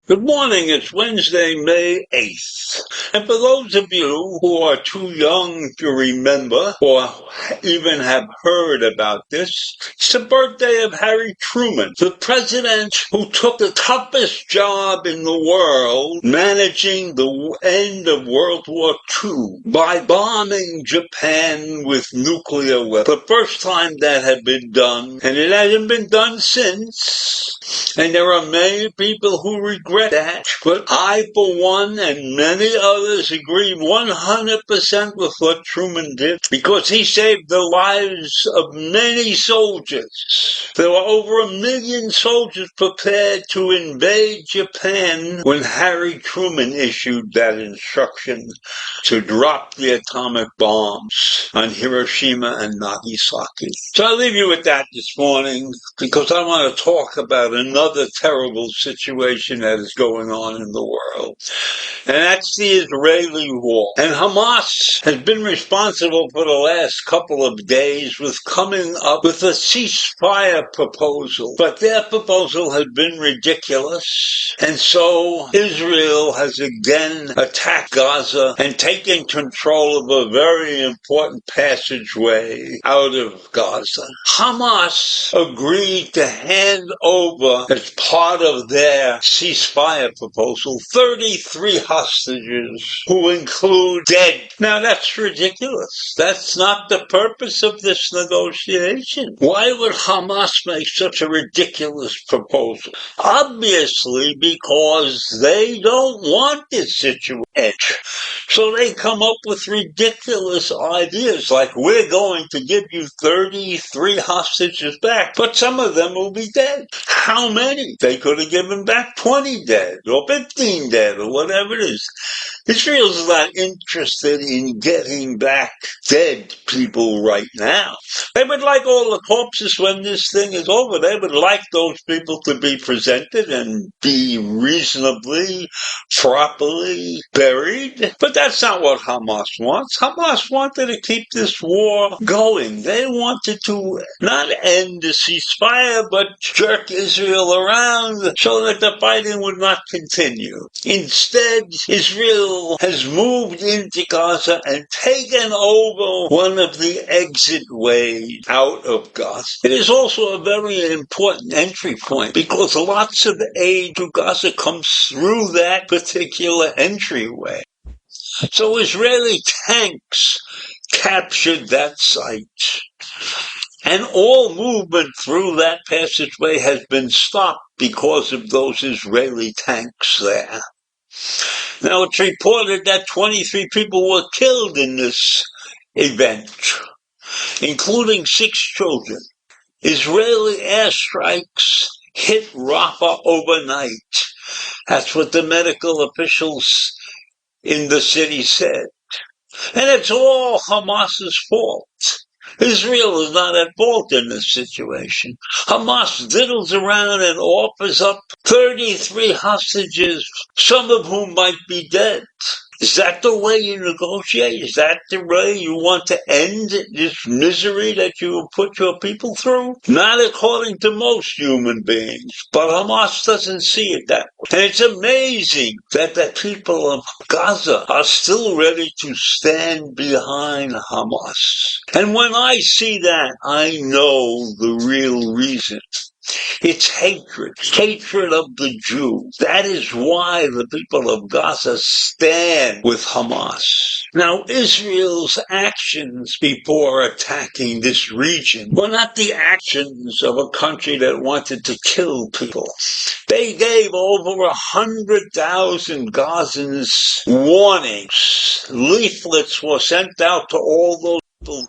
Good morning, it's Wednesday, May 8th. And for those of you who are too young to remember or even have heard about this, it's the birthday of Harry Truman, the president who took the toughest job in the world, managing the end of World War II by bombing Japan with nuclear weapons. The first time that had been done, and it hasn't been done since. And there are many people who regret that, but I, for one, and many others agree 100% with what Truman did, because he saved the lives of many soldiers. There were over 1 million soldiers prepared to invade Japan when Harry Truman issued that instruction to drop the atomic bombs on Hiroshima and Nagasaki. So I leave you with that this morning, because I want to talk about another terrible situation that is going on in the world. And that's the Israeli war. And Hamas has been responsible for the last couple of days with coming up with a ceasefire proposal. But their proposal has been ridiculous. And so Israel has again attacked Gaza and taken control of a very important passageway out of Gaza. Hamas agreed to hand over, as part of their ceasefire proposal, 33 hostages who include dead. Now that's ridiculous. That's not the purpose of this negotiation. Why would Hamas make such a ridiculous proposal? Obviously because they don't want this situation. So they come up with ridiculous ideas like, we're going to give you 33 hostages back, but some of them will be dead. How many? They could have given back 20 dead or 15 dead or whatever it is. Israel's not interested in getting back dead people right now. They would like all the corpses when this thing is over. They would like those people to be presented and be reasonably, properly buried. But that's not what Hamas wants. Hamas wanted to keep this war going. They wanted to not end the ceasefire, but jerk Israel around so that the fighting would not continue. Instead, Israel has moved into Gaza and taken over one of the exit ways out of Gaza. It is also a very important entry point because lots of aid to Gaza comes through that particular entryway. So Israeli tanks captured that site. And all movement through that passageway has been stopped because of those Israeli tanks there. Now, it's reported that 23 people were killed in this event, including 6 children. Israeli airstrikes hit Rafah overnight. That's what the medical officials in the city said. And it's all Hamas's fault. Israel is not at fault in this situation. Hamas diddles around and offers up 33 hostages, some of whom might be dead. Is that the way you negotiate? Is that the way you want to end this misery that you put your people through? Not according to most human beings, but Hamas doesn't see it that way. And it's amazing that the people of Gaza are still ready to stand behind Hamas. And when I see that, I know the real reason. It's hatred of the Jew. That is why the people of Gaza stand with Hamas. Now, Israel's actions before attacking this region were not the actions of a country that wanted to kill people. They gave over 100,000 Gazans warnings. Leaflets were sent out to all those people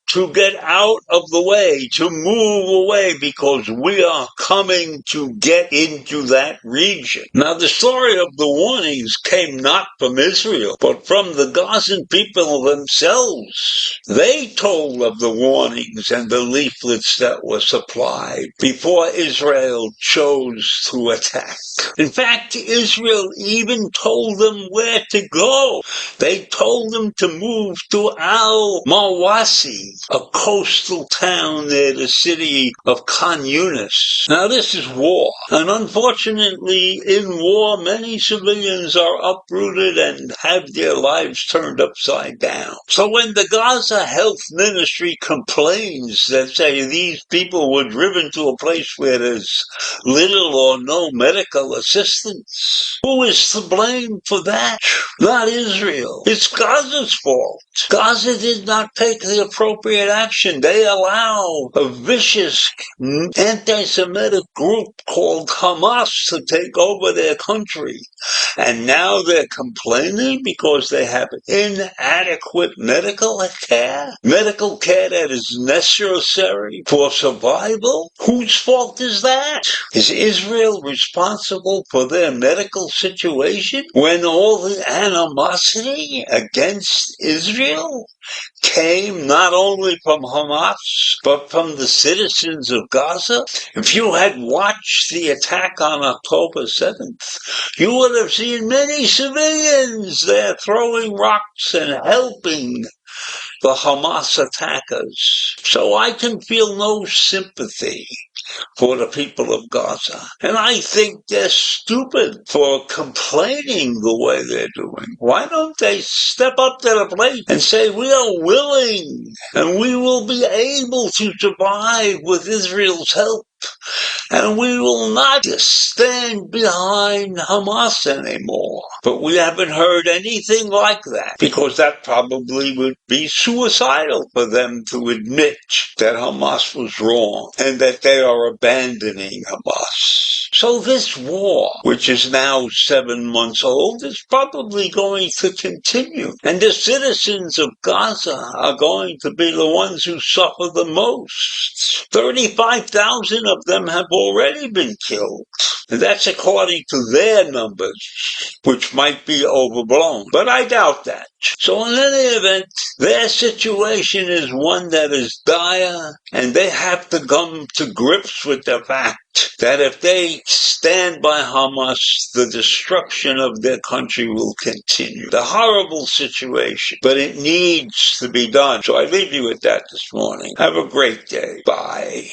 to get out of the way, to move away, because we are coming to get into that region. Now, the story of the warnings came not from Israel, but from the Gazan people themselves. They told of the warnings and the leaflets that were supplied before Israel chose to attack. In fact, Israel even told them where to go. They told them to move to Al-Mawasi, a coastal town near the city of Khan Yunis. Now, this is war, and unfortunately, in war, many civilians are uprooted and have their lives turned upside down. So when the Gaza Health Ministry complains that, say, these people were driven to a place where there's little or no medical assistance, who is to blame for that? Not Israel. It's Gaza's fault. Gaza did not take the appropriate action. They allow a vicious anti-Semitic group called Hamas to take over their country. And now they're complaining because they have inadequate medical care that is necessary for survival. Whose fault is that? Is Israel responsible for their medical situation when all the animosity against Israel came not only from Hamas, but from the citizens of Gaza? If you had watched the attack on October 7th, you would have seen many civilians there throwing rocks and helping the Hamas attackers. So I can feel no sympathy for the people of Gaza. And I think they're stupid for complaining the way they're doing. Why don't they step up to the plate and say, we are willing and we will be able to survive with Israel's help, and we will not stand behind Hamas anymore. But we haven't heard anything like that, because that probably would be suicidal for them to admit that Hamas was wrong and that they are abandoning Hamas. So this war, which is now 7 months old, is probably going to continue. And the citizens of Gaza are going to be the ones who suffer the most. 35,000 of them have already been killed. And that's according to their numbers, which might be overblown. But I doubt that. So in any event, their situation is one that is dire, and they have to come to grips with the fact that if they stand by Hamas, the destruction of their country will continue. The horrible situation, but it needs to be done. So I leave you with that this morning. Have a great day. Bye.